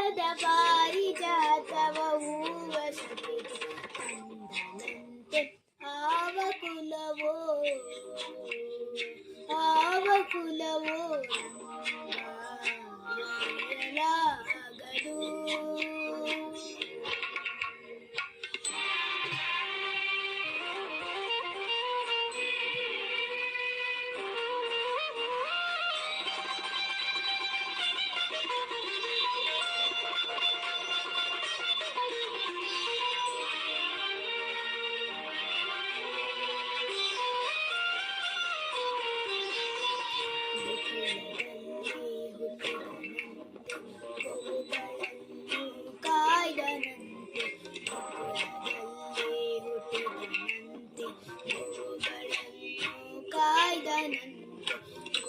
ಲೋಕದ ಪಾರಿಜಾತವ ಹೂವ ಸತಿಗೆ ತಂದನಂತೆ ಆವ ಕುಲವೋ ರಂಗಾಗದು.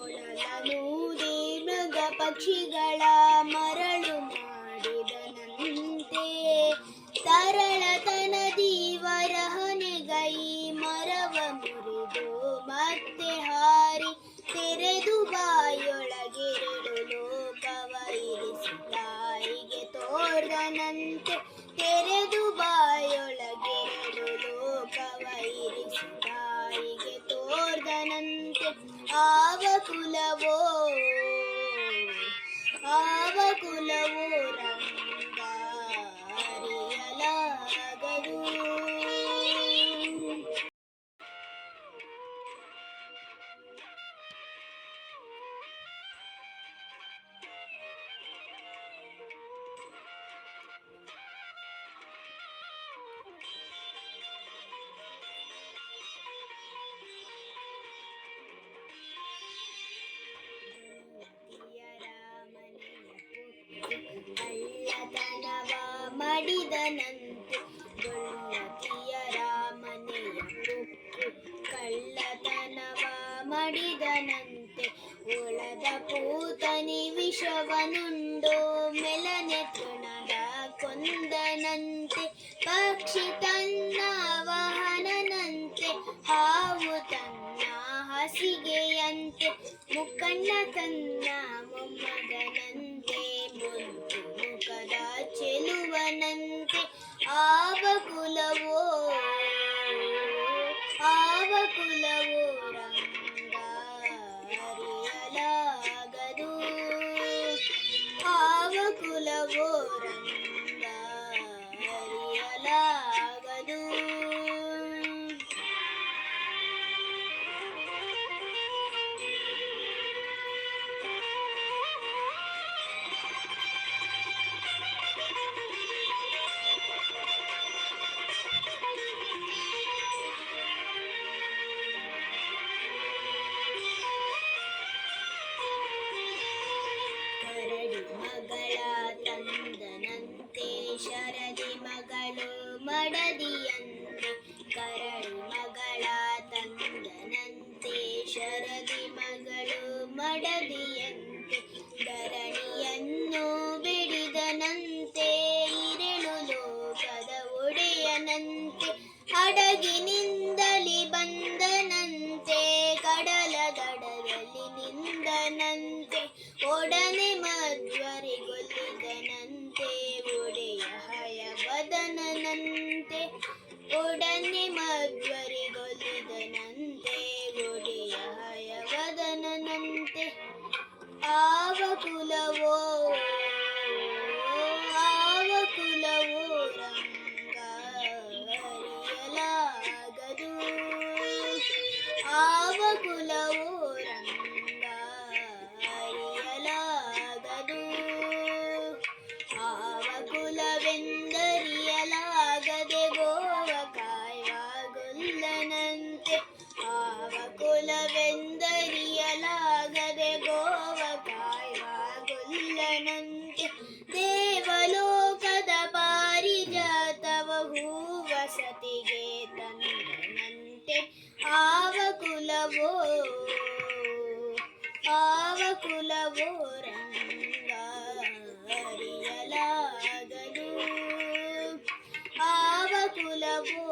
ಕೊಳಲನೂದಿ ಮೃಗ ಪಕ್ಷಿಗಳ ಮರಳು ಮಾಡಿದನಂತೆ ತರಳತನದಿ ವರಹನೆಗೈ ಮರವ ಮುರಿದು ಮತ್ತೆ ಹಾರಿ ತೆರೆದು ಬಾಯೊಳಗೆರಡು ಲೋಕವ ಇರಿಸಿ ತಾಯಿಗೆ ತೋರ್ದನಂತೆ ತೆರೆದು ಬಾಯೊಳಗೆರಡು ಲೋಕವ ಇರಿಸಿ ತಾಯಿಗೆ ತೋರ್ದನಂತೆ ಆವ ಕುಲವೋ ರಂಗಾರಿಯಲಾಗದು. ಕಳ್ಳತನವ ಮಡಿದನಂತೆ ಗೊಳ್ಳತಿಯರ ಮನೆಯ ಪೊಕ್ಕು ಕಳ್ಳತನವ ಮಡಿದನಂತೆ ಒಳದ ಪೂತನಿ ವಿಷವನುಂಡು ಮೆಲನೆ ತೃಣದ ಕೊಂದನಂತೆ ಪಕ್ಷಿ ತನ್ನ ವಾಹನನಂತೆ ಹಾವು ತನ್ನ ಹಸಿಗೆಯಂತೆ ಮುಕ್ಕಣ್ಣ ತನ್ನ ಮೊಮ್ಮಗನಂತೆ ಮುದ್ದು ಮುಖದ ಚೆಲುವನಂತೆ ಆವ ಕುಲವೋ ರಂಗಾರಿಯಲಾಗದು. ಆವ ಕುಲವೋ ರಂಗಾರಿಯಲಾಗದು. ಕರಡಿ ಮಗಳ ತಂದನಂತೆ ಶರದಿ ಮಗಳು ಮಡದಿಯಂತೆ ಕರಡಿ ಮಗಳ ತಂದನಂತೆ ಶರದಿ ಮಗಳು ಮಡದಿಯಂತೆ ಧರಣಿಯನ್ನು ಬಿಡಿದನಂತೆ ಇರೆಳು ಲೋಕದ ಒಡೆಯನಂತೆ ಹಡಗಿನಿಂದಲಿ ಬಂದನಂತೆ ಕಡಲ ದಡದಲ್ಲಿ ನಿಂದನಂತೆ ಒಡನೆ ಮಧ್ವರಿಗೊಲಿದನಂತೆ ಒಡೆಯ ಹಯವದನಂತೆ ಒಡನೆ ಮಧ್ವರಿಗೊಲಿದನಂತೆ ಒಡೆಯ ಹಯವದನಂತೆ ಆವ ಕುಲವೋ ರಂಗಾರಿಯಲಾಗದು. ಆವ ಕುಲವೋ ರಂಗಾರಿಯಲಾಗದು. ಆವ ಕುಲವೆಂದರಿಯಲಾಗದೆ ಗೋವ ಕಾಯುವಾಗೊಲ್ಲನಂತೆ ಆವ ಕುಲವೆಂದರಿಯಲಾಗದೆ ಗೋವ ಕಾಯುವಾಗೊಲ್ಲನಂತೆ ದೇವಲೋಕದ ಪಾರಿಜಾತವ ಹೂವ ಸತಿಗೆ ತಂದನಂತೆ ಆವ ಕುಲವೋ ರಂಗಾರಿಯಲಾಗದು. ಆವ ಕುಲವೋ